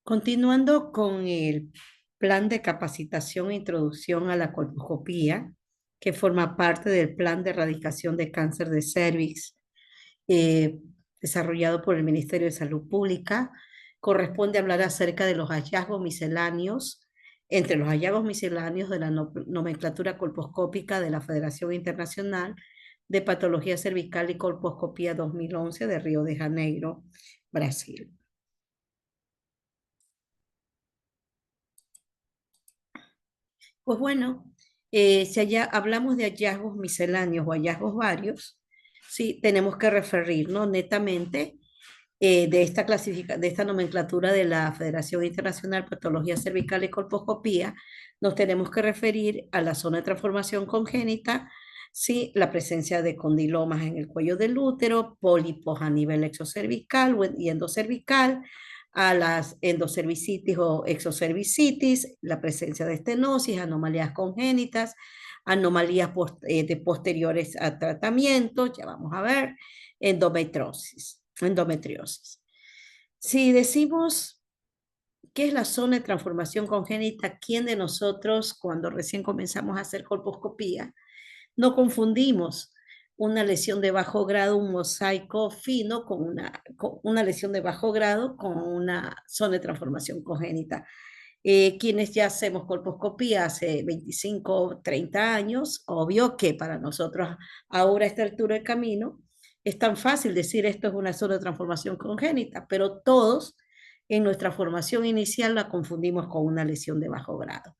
Continuando con el plan de capacitación e introducción a la colposcopía, que forma parte del plan de erradicación de cáncer de cervix eh, desarrollado por el Ministerio de Salud Pública, corresponde hablar acerca de los hallazgos misceláneos, entre los hallazgos misceláneos de la nomenclatura colposcópica de la Federación Internacional de Patología Cervical y Colposcopía 2011 de Río de Janeiro, Brasil. Pues bueno, si allá hablamos de hallazgos misceláneos o hallazgos varios, sí, tenemos que referirnos netamente de esta nomenclatura de la Federación Internacional de Patología Cervical y Colposcopía, nos tenemos que referir a la zona de transformación congénita, sí, la presencia de condilomas en el cuello del útero, pólipos a nivel exocervical y endocervical, a las endocervicitis o exocervicitis, la presencia de estenosis, anomalías congénitas, anomalías de posteriores a tratamiento, ya vamos a ver, endometriosis. Si decimos qué es la zona de transformación congénita, ¿quién de nosotros cuando recién comenzamos a hacer colposcopía no confundimos una lesión de bajo grado, un mosaico fino con una lesión de bajo grado con una zona de transformación congénita? Quienes ya hacemos colposcopía hace 25, 30 años, obvio que para nosotros ahora a esta altura del camino es tan fácil decir esto es una zona de transformación congénita, pero todos en nuestra formación inicial la confundimos con una lesión de bajo grado.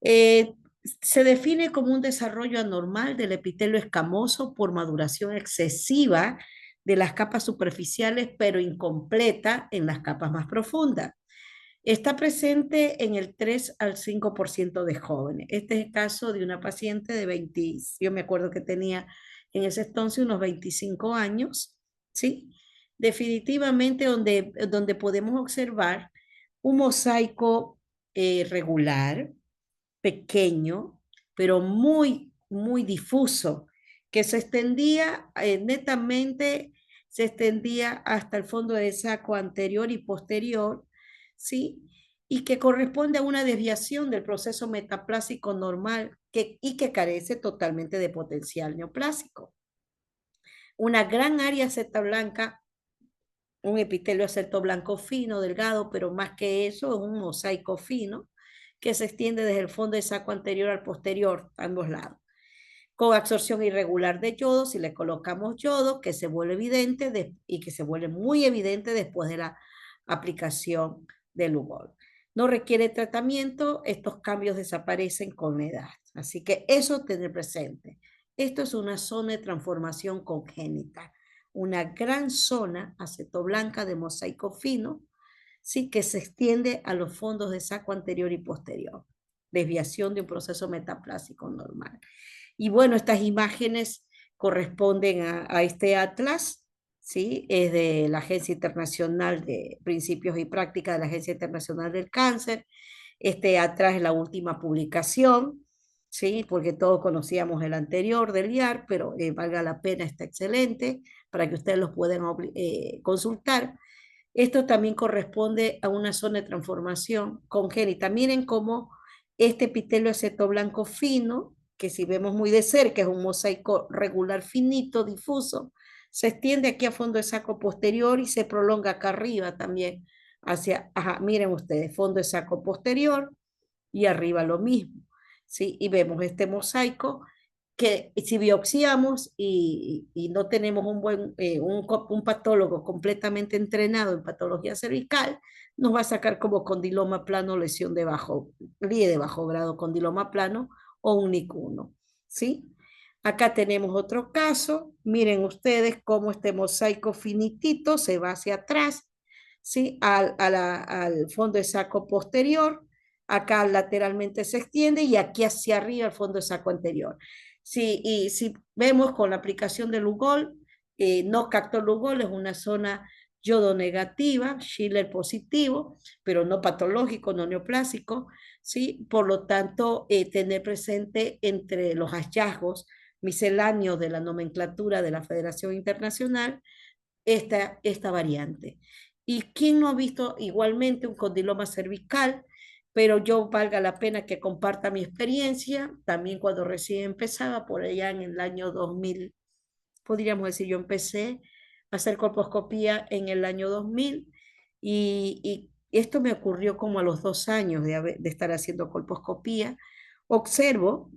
Eh, Se define como un desarrollo anormal del epitelio escamoso por maduración excesiva de las capas superficiales, pero incompleta en las capas más profundas. Está presente en el 3 al 5% de jóvenes. Este es el caso de una paciente de 20, yo me acuerdo que tenía en ese entonces unos 25 años, ¿sí? Definitivamente donde podemos observar un mosaico regular, pequeño, pero muy difuso, que se extendía netamente, se extendía hasta el fondo del saco anterior y posterior, ¿sí? Y que corresponde a una desviación del proceso metaplásico normal y que carece totalmente de potencial neoplásico. Una gran área seta blanca, un epitelio acerto blanco fino, delgado, pero más que eso, es un mosaico fino que se extiende desde el fondo del saco anterior al posterior, a ambos lados. Con absorción irregular de yodo, si le colocamos yodo, que se vuelve evidente y que se vuelve muy evidente después de la aplicación del Lugol. No requiere tratamiento, estos cambios desaparecen con la edad. Así que eso tener presente. Esto es una zona de transformación congénita, una gran zona acetoblanca de mosaico fino, sí, que se extiende a los fondos de saco anterior y posterior, desviación de un proceso metaplásico normal. Y bueno, estas imágenes corresponden a este atlas, ¿sí? Es de la Agencia Internacional de Principios y Prácticas de la Agencia Internacional del Cáncer. Este atlas es la última publicación, ¿sí? Porque todos conocíamos el anterior del IAR, pero valga la pena, está excelente para que ustedes los puedan consultar. Esto también corresponde a una zona de transformación congénita. Miren cómo este epitelio aceto blanco fino, que si vemos muy de cerca es un mosaico regular finito, difuso, se extiende aquí a fondo de saco posterior y se prolonga acá arriba también hacia, ajá, miren ustedes, fondo de saco posterior y arriba lo mismo, ¿sí? Y vemos este mosaico que si biopsiamos y no tenemos un patólogo completamente entrenado en patología cervical, nos va a sacar como condiloma plano, lesión de bajo grado, condiloma plano o un NIC1, ¿sí? Acá tenemos otro caso, miren ustedes cómo este mosaico finitito se va hacia atrás, ¿sí? Al fondo de saco posterior, acá lateralmente se extiende y aquí hacia arriba al fondo de saco anterior. Sí, y si vemos con la aplicación de Lugol, no captó Lugol, es una zona yodo negativa, Schiller positivo, pero no patológico, no neoplásico, ¿sí? Por lo tanto, tener presente entre los hallazgos misceláneos de la nomenclatura de la Federación Internacional esta variante. ¿Y quién no ha visto igualmente un condiloma cervical? Pero yo valga la pena que comparta mi experiencia, también cuando recién empezaba, por allá en el año 2000, podríamos decir, yo empecé a hacer colposcopía en el año 2000 y esto me ocurrió como a los 2 años de estar haciendo colposcopía. Observo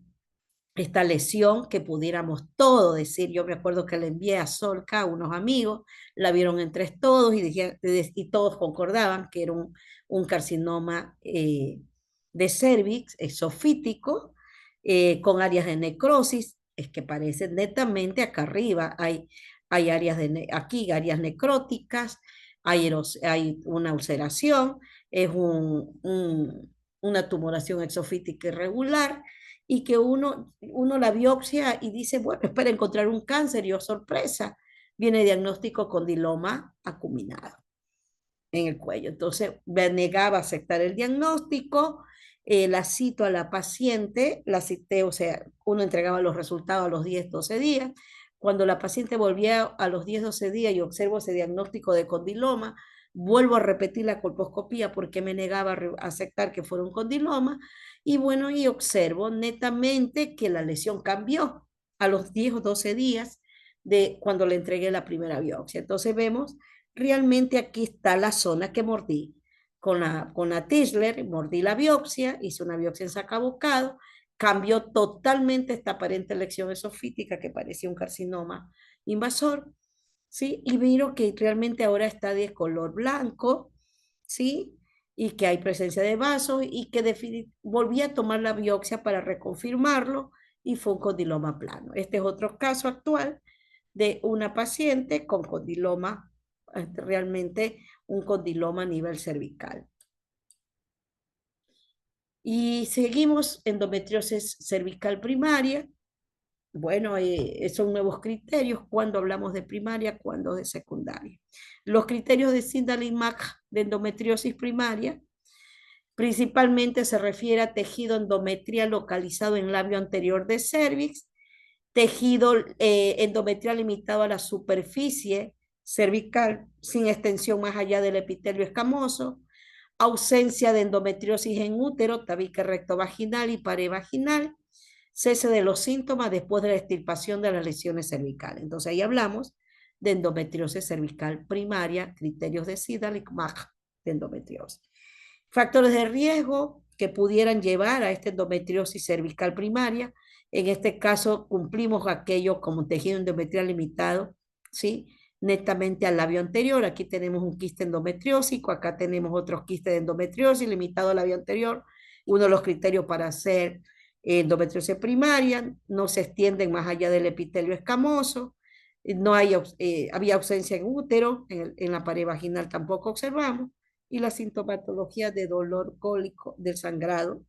esta lesión que pudiéramos todo decir. Yo me acuerdo que le envié a Solca a unos amigos, la vieron entre todos y todos concordaban que era un carcinoma de cervix esofítico con áreas de necrosis, es que parece netamente acá arriba. Hay áreas aquí, áreas necróticas, hay una ulceración, es una tumoración exofítica irregular y que uno la biopsia y dice, bueno, es para encontrar un cáncer y oh sorpresa, viene diagnóstico condiloma acuminado en el cuello. Entonces me negaba a aceptar el diagnóstico, la cito a la paciente, la cité, o sea, uno entregaba los resultados a los 10, 12 días. Cuando la paciente volvía a los 10, 12 días y observo ese diagnóstico de condiloma, vuelvo a repetir la colposcopía porque me negaba a aceptar que fuera un condiloma y bueno, y observo netamente que la lesión cambió a los 10 o 12 días de cuando le entregué la primera biopsia. Entonces vemos, realmente aquí está la zona que mordí. Con la Tischler mordí la biopsia, hice una biopsia en sacabocado, cambió totalmente esta aparente lesión esofítica que parecía un carcinoma invasor, ¿sí? Y miro que realmente ahora está de color blanco, ¿sí? Y que hay presencia de vasos y que volví a tomar la biopsia para reconfirmarlo y fue un condiloma plano. Este es otro caso actual de una paciente con condiloma, realmente un condiloma a nivel cervical. Y seguimos endometriosis cervical primaria. Bueno, son nuevos criterios cuando hablamos de primaria, cuando de secundaria. Los criterios de Sindel-Mack de endometriosis primaria principalmente se refiere a tejido endometrial localizado en labio anterior de cervix, tejido endometrial limitado a la superficie cervical sin extensión más allá del epitelio escamoso, ausencia de endometriosis en útero, tabique recto vaginal y pared vaginal, cese de los síntomas después de la extirpación de las lesiones cervicales. Entonces ahí hablamos de endometriosis cervical primaria, criterios de Sindel-Mack de endometriosis. Factores de riesgo que pudieran llevar a esta endometriosis cervical primaria. En este caso cumplimos aquello como tejido endometrial limitado, ¿sí? Netamente al labio anterior. Aquí tenemos un quiste endometriósico, acá tenemos otros quistes de endometriosis limitado al labio anterior. Uno de los criterios para hacer endometriosis primaria, no se extienden más allá del epitelio escamoso, no hay, había ausencia en útero, en la pared vaginal tampoco observamos, y la sintomatología de dolor cólico del sangrado,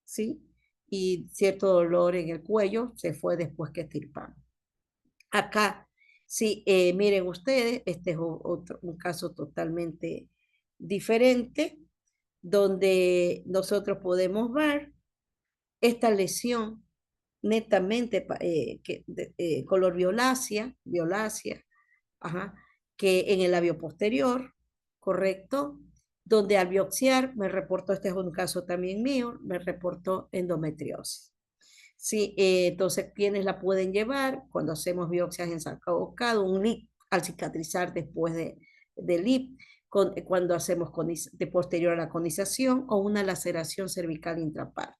¿sí? Y cierto dolor en el cuello se fue después que estirpamos. Acá, sí, miren ustedes, este es un caso totalmente diferente, donde nosotros podemos ver esta lesión netamente color violácea, ajá, que en el labio posterior, ¿correcto? Donde al biopsiar me reportó, este es un caso también mío, me reportó endometriosis. Sí, entonces, ¿quiénes la pueden llevar? Cuando hacemos biopsias en sacabocado, un LIP al cicatrizar después del LIP, cuando hacemos de posterior a la conización o una laceración cervical intraparto.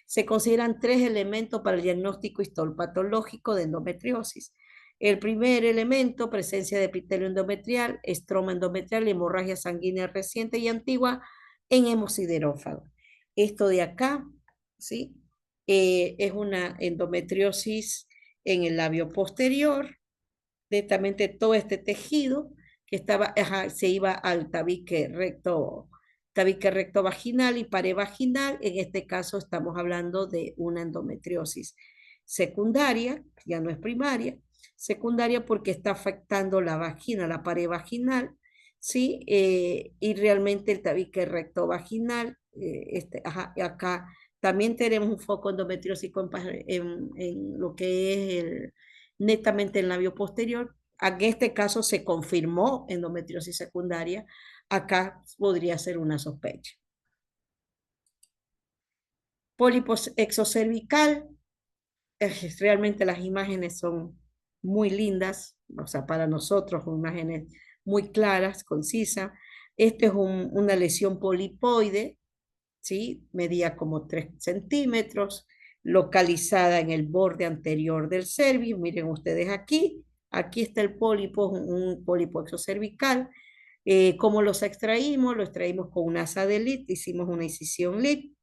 Se consideran 3 elementos para el diagnóstico histopatológico de endometriosis. El primer elemento, presencia de epitelio endometrial, estroma endometrial, hemorragia sanguínea reciente y antigua en hemosiderófago. Esto de acá, ¿sí? Es una endometriosis en el labio posterior, directamente todo este tejido que estaba, se iba al tabique recto vaginal y pared vaginal. En este caso estamos hablando de una endometriosis secundaria, ya no es primaria, secundaria porque está afectando la vagina, la pared vaginal, ¿sí? Y realmente el tabique recto vaginal, acá también tenemos un foco endometriósico en lo que es netamente el labio posterior, En este caso se confirmó endometriosis secundaria, acá podría ser una sospecha. Pólipo exocervical, realmente las imágenes son muy lindas, o sea, para nosotros, imágenes muy claras, concisas. Este es una lesión polipoide, ¿sí? Medía como 3 centímetros, localizada en el borde anterior del cervix. Miren ustedes aquí, aquí está el pólipo, un pólipo exocervical. ¿Cómo los extraímos? Lo extraímos con una asa de Litt, hicimos una incisión Litt,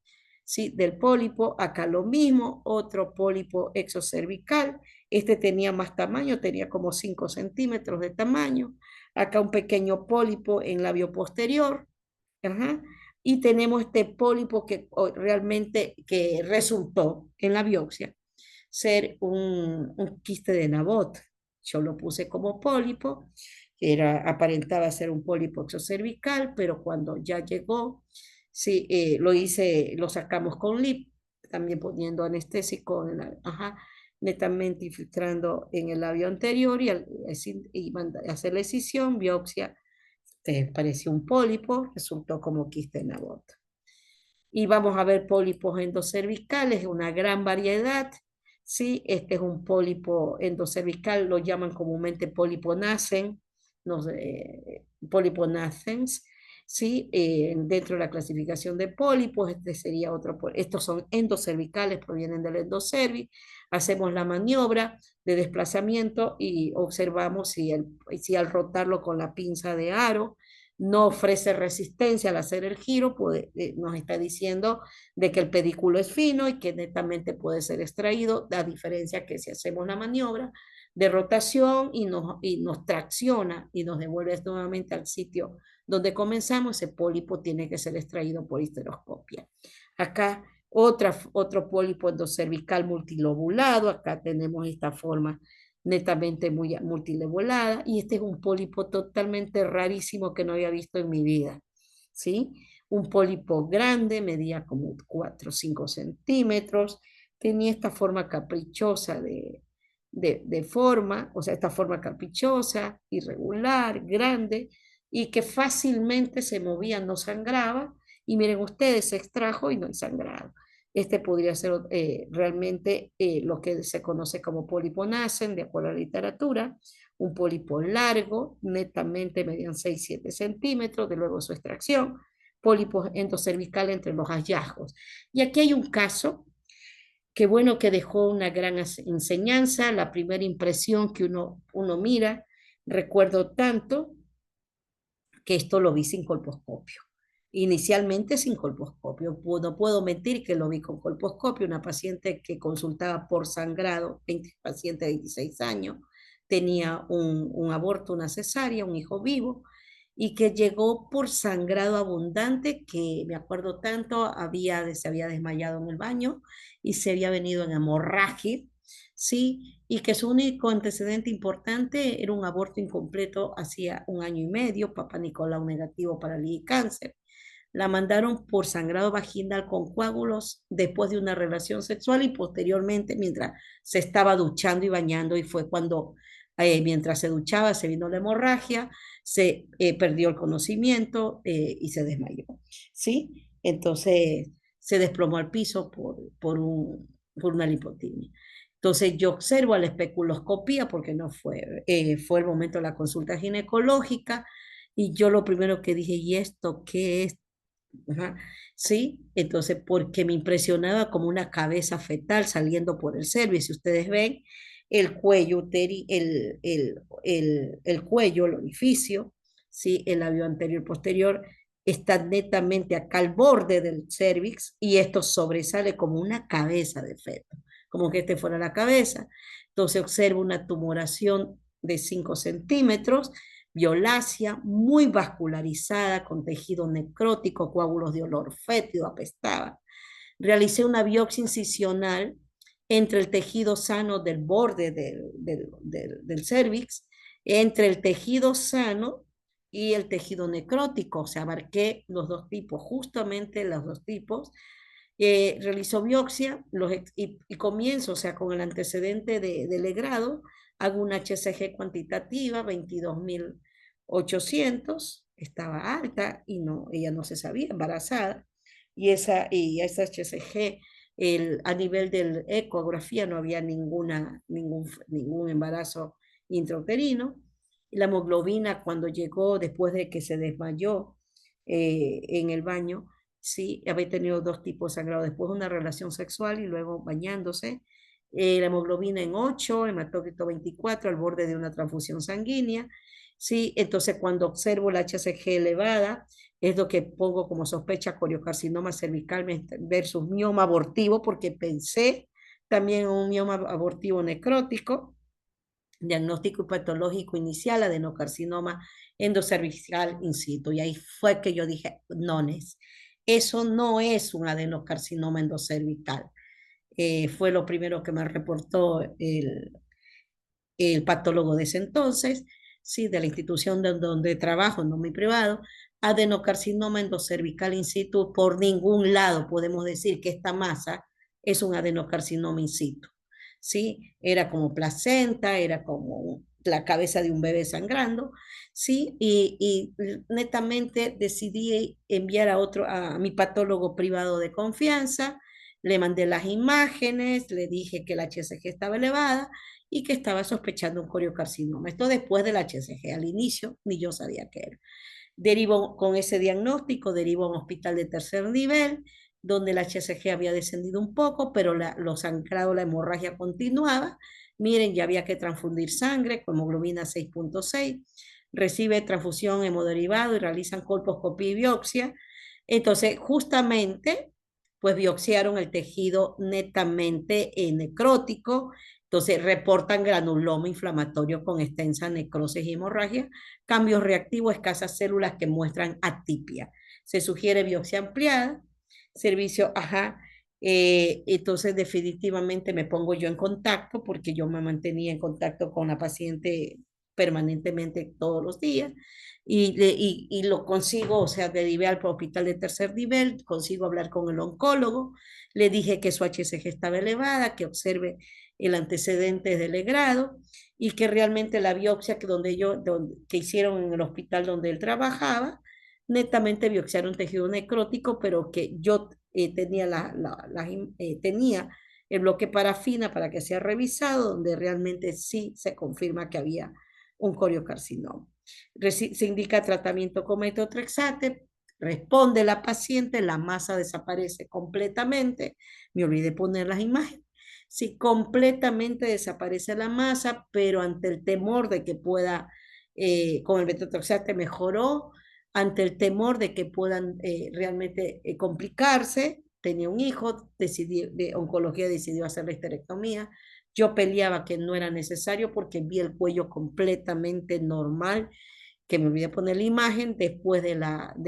¿sí? Del pólipo. Acá lo mismo, otro pólipo exocervical. Este tenía más tamaño, tenía como 5 centímetros de tamaño. Acá un pequeño pólipo en labio posterior. Ajá. Y tenemos este pólipo que realmente que resultó en la biopsia ser un quiste de Nabot. Yo lo puse como pólipo, aparentaba ser un pólipo exocervical, pero cuando ya llegó, sí, lo sacamos con LIP, también poniendo anestésico, ajá, netamente infiltrando en el labio anterior y hacer la excisión, biopsia, pareció un pólipo, resultó como quiste de Nabot. Y vamos a ver pólipos endocervicales, una gran variedad. ¿Sí? Este es un pólipo endocervical, lo llaman comúnmente pólipo nascens, no sé, pólipo nascens. ¿Sí? Dentro de la clasificación de pólipos, este sería otro. Estos son endocervicales, provienen del endocervix. Hacemos la maniobra de desplazamiento y observamos si al rotarlo con la pinza de aro no ofrece resistencia al hacer el giro, nos está diciendo de que el pedículo es fino y que netamente puede ser extraído, a diferencia que si hacemos la maniobra de rotación y nos tracciona y nos devuelve nuevamente al sitio donde comenzamos, ese pólipo tiene que ser extraído por histeroscopia. Acá otro pólipo endocervical multilobulado, acá tenemos esta forma netamente muy multilobulada, y este es un pólipo totalmente rarísimo que no había visto en mi vida, ¿sí? Un pólipo grande, medía como 4 o 5 centímetros, tenía esta forma caprichosa de forma, o sea, esta forma caprichosa, irregular, grande, y que fácilmente se movía, no sangraba, y miren ustedes, se extrajo y no hay sangrado. Este podría ser realmente lo que se conoce como pólipo nascens, de acuerdo a la literatura, un pólipo largo, netamente medían 6-7 centímetros, de luego su extracción, pólipo endocervical entre los hallazgos. Y aquí hay un caso que bueno que dejó una gran enseñanza, la primera impresión que uno mira, recuerdo tanto que esto lo vi sin colposcopio. Inicialmente sin colposcopio. No puedo mentir que lo vi con colposcopio. Una paciente que consultaba por sangrado, paciente de 26 años, tenía un aborto, una cesárea, un hijo vivo, y que llegó por sangrado abundante, que me acuerdo tanto, se había desmayado en el baño y se había venido en hemorragia, ¿sí? Y que su único antecedente importante era un aborto incompleto hacía 1 año y medio, Papa Nicolau negativo para el cáncer. La mandaron por sangrado vaginal con coágulos después de una relación sexual y posteriormente mientras se estaba duchando y bañando, y fue cuando mientras se duchaba se vino la hemorragia, se perdió el conocimiento y se desmayó, ¿sí? Entonces se desplomó al piso por una lipotimia. Entonces yo observo a la especuloscopía porque no fue el momento de la consulta ginecológica, y yo lo primero que dije, ¿y esto qué es? Ajá. Sí, entonces porque me impresionaba como una cabeza fetal saliendo por el cervix. Si ustedes ven el cuello, el cuello, el orificio, sí, el labio anterior y posterior está netamente acá al borde del cervix, y esto sobresale como una cabeza de feto, como que este fuera la cabeza. Entonces observo una tumoración de 5 centímetros, violácea, muy vascularizada, con tejido necrótico, coágulos de olor fétido, apestaba. Realicé una biopsia incisional entre el tejido sano del borde del cervix, entre el tejido sano y el tejido necrótico, o sea, abarqué los dos tipos, justamente los dos tipos, Realizó biopsia y comienzo, o sea, con el antecedente de legrado, hago una HCG cuantitativa, 22.800, estaba alta y no, ella no se sabía, embarazada, y esa HCG, a nivel de ecografía no había ningún embarazo intrauterino. Y la hemoglobina cuando llegó después de que se desmayó en el baño, sí, había tenido dos tipos sangrados, después de una relación sexual y luego bañándose. La hemoglobina en 8, hematócrito 24, al borde de una transfusión sanguínea. Sí, entonces cuando observo la HCG elevada, es lo que pongo como sospecha coriocarcinoma cervical versus mioma abortivo, porque pensé también en un mioma abortivo necrótico, diagnóstico patológico inicial, adenocarcinoma endocervical in situ. Y ahí fue que yo dije, no, eso no es un adenocarcinoma endocervical. Fue lo primero que me reportó el patólogo de ese entonces, sí, de la institución donde trabajo, no mi privado, adenocarcinoma endocervical in situ. Por ningún lado podemos decir que esta masa es un adenocarcinoma in situ. ¿Sí? Era como placenta, era como la cabeza de un bebé sangrando, ¿sí? Y netamente decidí enviar a mi patólogo privado de confianza, le mandé las imágenes, le dije que la HCG estaba elevada y que estaba sospechando un coriocarcinoma. Esto después del HCG, al inicio ni yo sabía qué era. Derivo con ese diagnóstico, derivo a un hospital de tercer nivel, donde la HCG había descendido un poco, pero lo sangrado, la hemorragia continuaba. Miren, ya había que transfundir sangre con hemoglobina 6.6, recibe transfusión hemoderivado y realizan colposcopía y biopsia. Entonces, justamente, pues biopsiaron el tejido netamente necrótico. Entonces, reportan granuloma inflamatorio con extensa necrosis y hemorragia, cambios reactivos, escasas células que muestran atipia. Se sugiere biopsia ampliada, servicio, ajá. Entonces, definitivamente me pongo yo en contacto porque yo me mantenía en contacto con la paciente permanentemente todos los días y lo consigo, o sea, derivé al hospital de tercer nivel, consigo hablar con el oncólogo, le dije que su HCG estaba elevada, que observe el antecedente de legrado y que realmente la biopsia que hicieron en el hospital donde él trabajaba, netamente biopsiaron tejido necrótico, pero que yo tenía el bloque parafina para que sea revisado, donde realmente sí se confirma que había un coriocarcinoma. Se indica tratamiento con metotrexate, responde la paciente, la masa desaparece completamente, me olvidé poner las imágenes. Sí, completamente desaparece la masa, pero ante el temor de que pueda, con el metotrexate mejoró, ante el temor de que puedan realmente complicarse, tenía un hijo, de oncología decidió hacer la histerectomía. Yo peleaba que no era necesario porque vi el cuello completamente normal, que me olvidé poner la imagen después del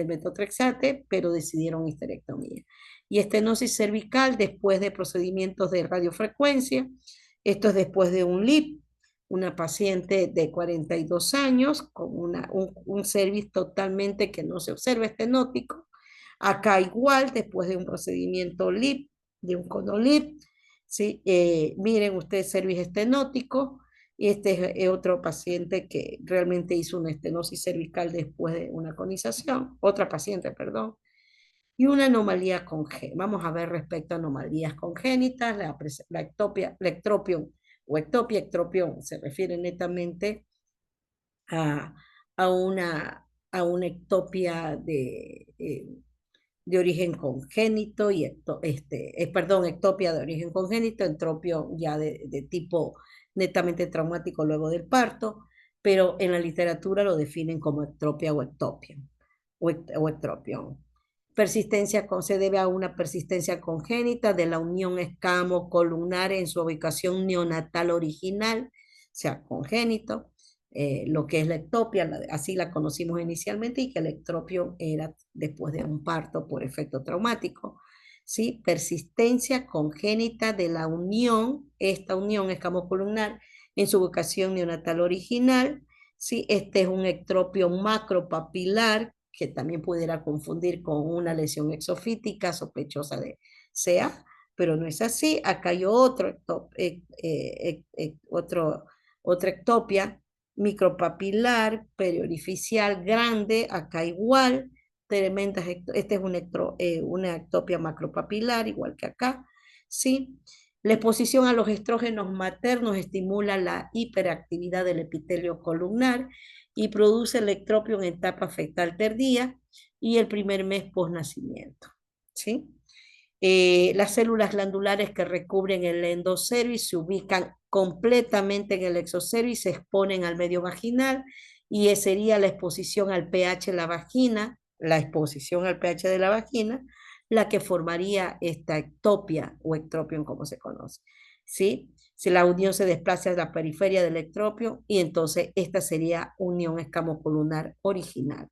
metotrexate, pero decidieron histerectomía. Y estenosis cervical después de procedimientos de radiofrecuencia. Esto es después de un LIP, una paciente de 42 años con un cervix totalmente que no se observa estenótico. Acá igual, después de un procedimiento LIP, de un conolip, ¿sí? Miren ustedes, cervix estenótico, y este es otro paciente que realmente hizo una estenosis cervical después de una conización, otra paciente, perdón, y una anomalía congénita. Vamos a ver respecto a anomalías congénitas, la ectopia, la ectropión o ectopión se refiere netamente a, a una ectopia de origen congénito y perdón, ectopia de origen congénito, entropio ya de tipo netamente traumático luego del parto, pero en la literatura lo definen como ectopia o ectopia o ectropión. Se debe a una persistencia congénita de la unión escamo-columnar en su ubicación neonatal original, o sea, congénito, lo que es la ectopia, así la conocimos inicialmente, y que el ectropio era después de un parto por efecto traumático. ¿Sí? Persistencia congénita de la unión, esta unión escamocolumnar en su ubicación neonatal original. ¿Sí? Este es un ectropio macropapilar que también pudiera confundir con una lesión exofítica sospechosa sea, pero no es así. Acá hay otro, otra ectopia micropapilar, periorificial grande, acá igual, tremendas, esta es una ectopia macropapilar, igual que acá, ¿sí? La exposición a los estrógenos maternos estimula la hiperactividad del epitelio columnar y produce el ectropio en etapa fetal tardía y el primer mes post-nacimiento, ¿sí? Las células glandulares que recubren el endocervix se ubican completamente en el exocervix, se exponen al medio vaginal y sería la exposición al pH de la vagina, la exposición al pH de la vagina, la que formaría esta ectopia o ectropion como se conoce. ¿Sí? Si la unión se desplaza a la periferia del ectropio y entonces esta sería unión escamocolumnar original.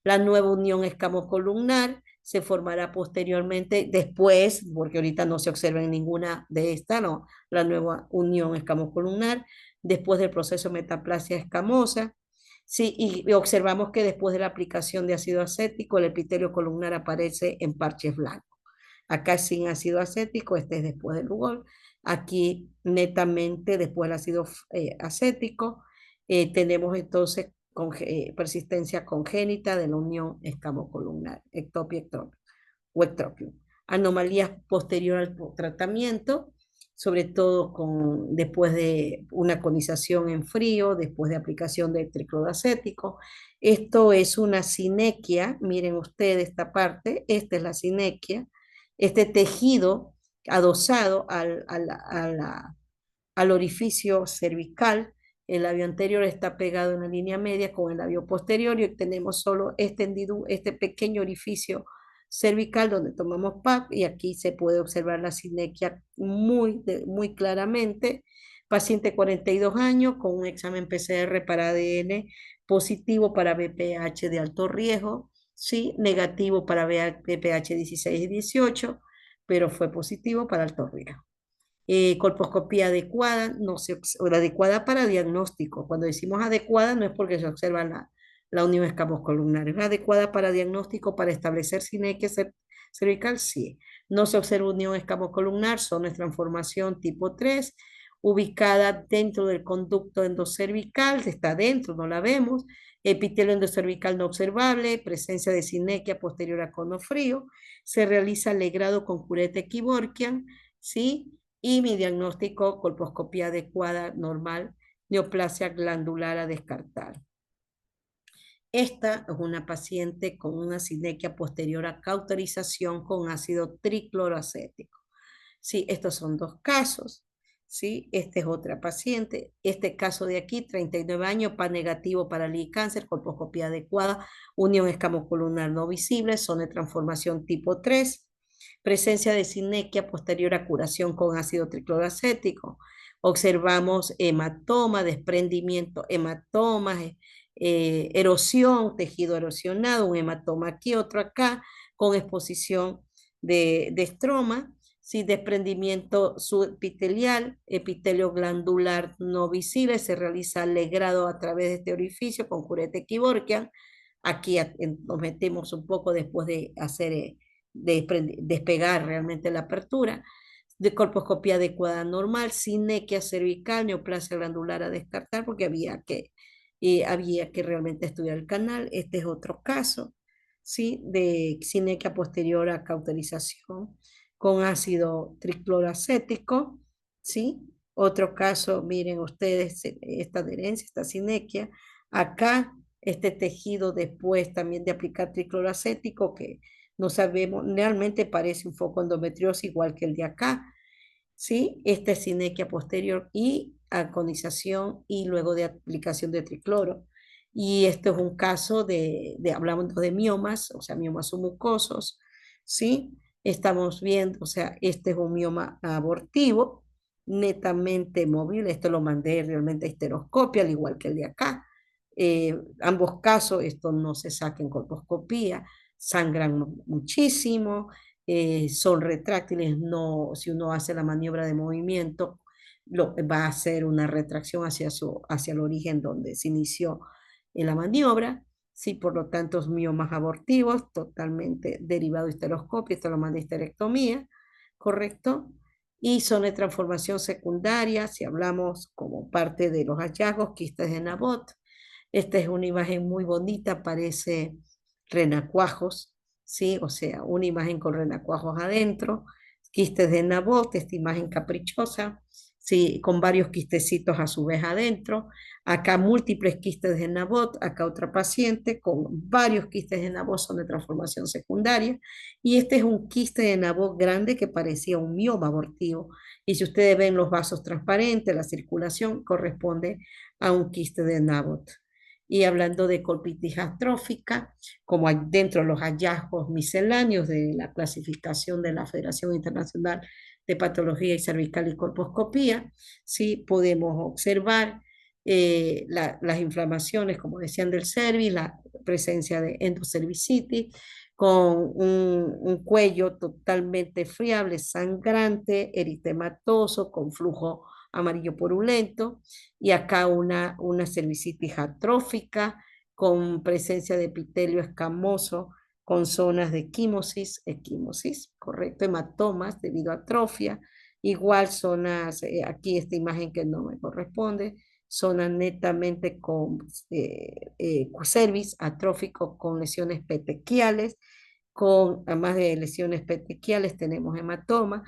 La nueva unión escamocolumnar se formará posteriormente, después, porque ahorita no se observa en ninguna de estas, no, la nueva unión escamocolumnar, después del proceso de metaplasia escamosa. Sí, y observamos que después de la aplicación de ácido acético, el epitelio columnar aparece en parches blancos. Acá sin ácido acético, este es después del Lugol. Aquí netamente después del ácido acético, tenemos entonces persistencia congénita de la unión escamocolumnar, ectopia, ectropia o ectropio. Anomalías posterior al tratamiento, sobre todo después de una conización en frío, después de aplicación de tricloracético. Esto es una sinequia, miren ustedes esta parte, esta es la sinequia, este tejido adosado al orificio cervical. El labio anterior está pegado en la línea media con el labio posterior y tenemos solo este pequeño orificio cervical donde tomamos PAP y aquí se puede observar la sinequia muy claramente. Paciente 42 años con un examen PCR para ADN positivo para BPH de alto riesgo, sí, negativo para BPH 16 y 18, pero fue positivo para alto riesgo. Colposcopía adecuada, no se, o la adecuada para diagnóstico. Cuando decimos adecuada no es porque se observa la unión escamoscolumnar, es la adecuada para diagnóstico para establecer sinequia cervical, sí. No se observa unión escamoscolumnar, zona de transformación tipo 3, ubicada dentro del conducto endocervical, está dentro, no la vemos. Epitelio endocervical no observable, presencia de sinequia posterior a cono frío, se realiza legrado con curete Kevorkian, ¿sí? Y mi diagnóstico, colposcopía adecuada, normal, neoplasia glandular a descartar. Esta es una paciente con una sinequia posterior a cauterización con ácido tricloroacético. Sí, estos son dos casos. ¿Sí? Este es otra paciente. Este caso de aquí, 39 años, PA negativo para el cáncer, colposcopía adecuada, unión escamocolumnar no visible, zona de transformación tipo 3, presencia de sinequia posterior a curación con ácido tricloroacético. Observamos hematoma, desprendimiento, hematomas, erosión, tejido erosionado, un hematoma aquí, otro acá, con exposición de estroma, ¿sí? Desprendimiento subepitelial, epitelio glandular no visible, se realiza legrado a través de este orificio con curete Kevorkian. Aquí nos metemos un poco después de hacer, despegar realmente la apertura. De colposcopía adecuada normal, sinequia cervical, neoplasia glandular a descartar porque había que realmente estudiar el canal. Este es otro caso, ¿sí? De sinequia posterior a cauterización con ácido tricloracético, ¿sí? Otro caso, miren ustedes, esta adherencia, esta sinequia. Acá, este tejido después también de aplicar tricloracético, que no sabemos, realmente parece un foco endometriosis igual que el de acá, ¿sí? Esta es sinequia posterior y aconización y luego de aplicación de tricloro. Y esto es un caso hablamos de miomas, o sea, miomas submucosos, ¿sí? Estamos viendo, o sea, este es un mioma abortivo, netamente móvil, esto lo mandé realmente a histeroscopia, al igual que el de acá. Ambos casos, esto no se saca en colposcopía, sangran muchísimo, son retráctiles, no, si uno hace la maniobra de movimiento, va a hacer una retracción hacia el origen donde se inició la maniobra, sí, por lo tanto, miomas abortivos, totalmente derivado de histeroscopia, esto lo manda histerectomía, ¿correcto? Y zona de transformación secundaria, si hablamos como parte de los hallazgos, quistes de Nabot. Esta es una imagen muy bonita, parece renacuajos, ¿sí? O sea, una imagen con renacuajos adentro, quistes de Nabot, esta imagen caprichosa, ¿sí? Con varios quistecitos a su vez adentro. Acá múltiples quistes de Nabot, acá otra paciente con varios quistes de Nabot, son de transformación secundaria. Y este es un quiste de Nabot grande que parecía un mioma abortivo. Y si ustedes ven los vasos transparentes, la circulación corresponde a un quiste de Nabot. Y hablando de colpitis atrófica, como hay dentro de los hallazgos misceláneos de la clasificación de la Federación Internacional de Patología y Cervical y Colposcopía, sí podemos observar las inflamaciones, como decían, del cervix, la presencia de endocervicitis, con un cuello totalmente friable, sangrante, eritematoso, con flujo amarillo purulento, y acá una cervicitis atrófica con presencia de epitelio escamoso, con zonas de equimosis, correcto, hematomas debido a atrofia, igual zonas, aquí esta imagen que no me corresponde, zonas netamente con cervix atrófico con lesiones petequiales, con, además de lesiones petequiales, tenemos hematoma.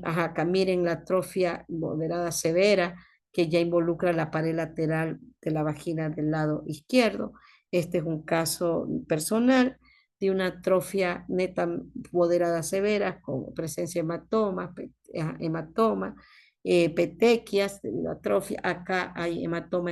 Acá miren la atrofia moderada severa que ya involucra la pared lateral de la vagina del lado izquierdo. Este es un caso personal de una atrofia neta moderada severa con presencia de hematoma, petequias debido a atrofia. Acá hay hematoma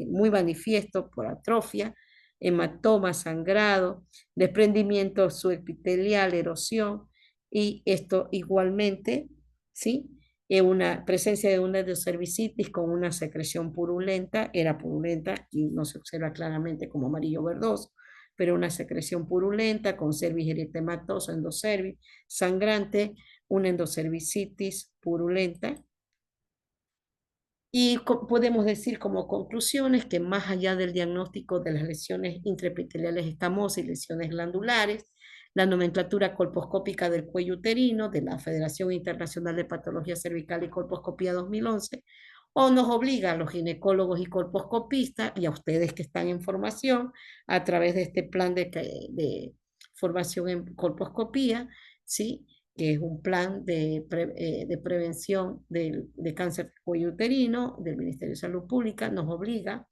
muy manifiesto por atrofia, hematoma, sangrado, desprendimiento subepitelial, erosión, y esto igualmente, ¿sí? Una presencia de una endocervicitis con una secreción purulenta, era purulenta y no se observa claramente como amarillo verdoso, pero una secreción purulenta con cervix eritematoso, endocervix, sangrante, una endocervicitis purulenta. Y podemos decir como conclusiones que más allá del diagnóstico de las lesiones intraepiteliales escamosas y lesiones glandulares, la nomenclatura colposcópica del cuello uterino de la Federación Internacional de Patología Cervical y Colposcopía 2011, o nos obliga a los ginecólogos y colposcopistas y a ustedes que están en formación a través de este plan de formación en colposcopía, ¿sí? Que es un plan de prevención de cáncer de cuello uterino del Ministerio de Salud Pública, nos obliga,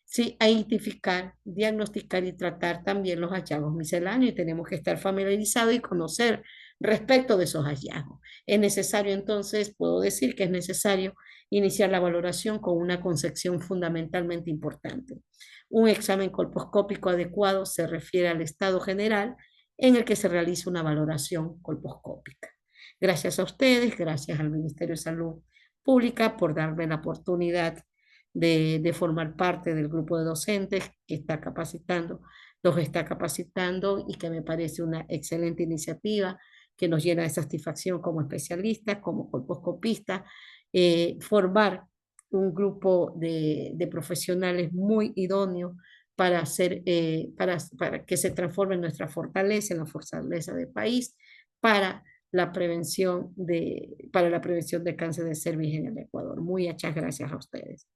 sí, a identificar, diagnosticar y tratar también los hallazgos misceláneos, y tenemos que estar familiarizados y conocer respecto de esos hallazgos. Es necesario entonces, puedo decir que es necesario iniciar la valoración con una concepción fundamentalmente importante. Un examen colposcópico adecuado se refiere al estado general en el que se realiza una valoración colposcópica. Gracias a ustedes, gracias al Ministerio de Salud Pública por darme la oportunidad de formar parte del grupo de docentes que está capacitando, los está capacitando, y que me parece una excelente iniciativa que nos llena de satisfacción como especialistas, como colposcopistas, formar un grupo de profesionales muy idóneos para, hacer, para que se transforme en nuestra fortaleza, en la fortaleza del país, para para la prevención de cáncer de cervix en el Ecuador. Muchas gracias a ustedes.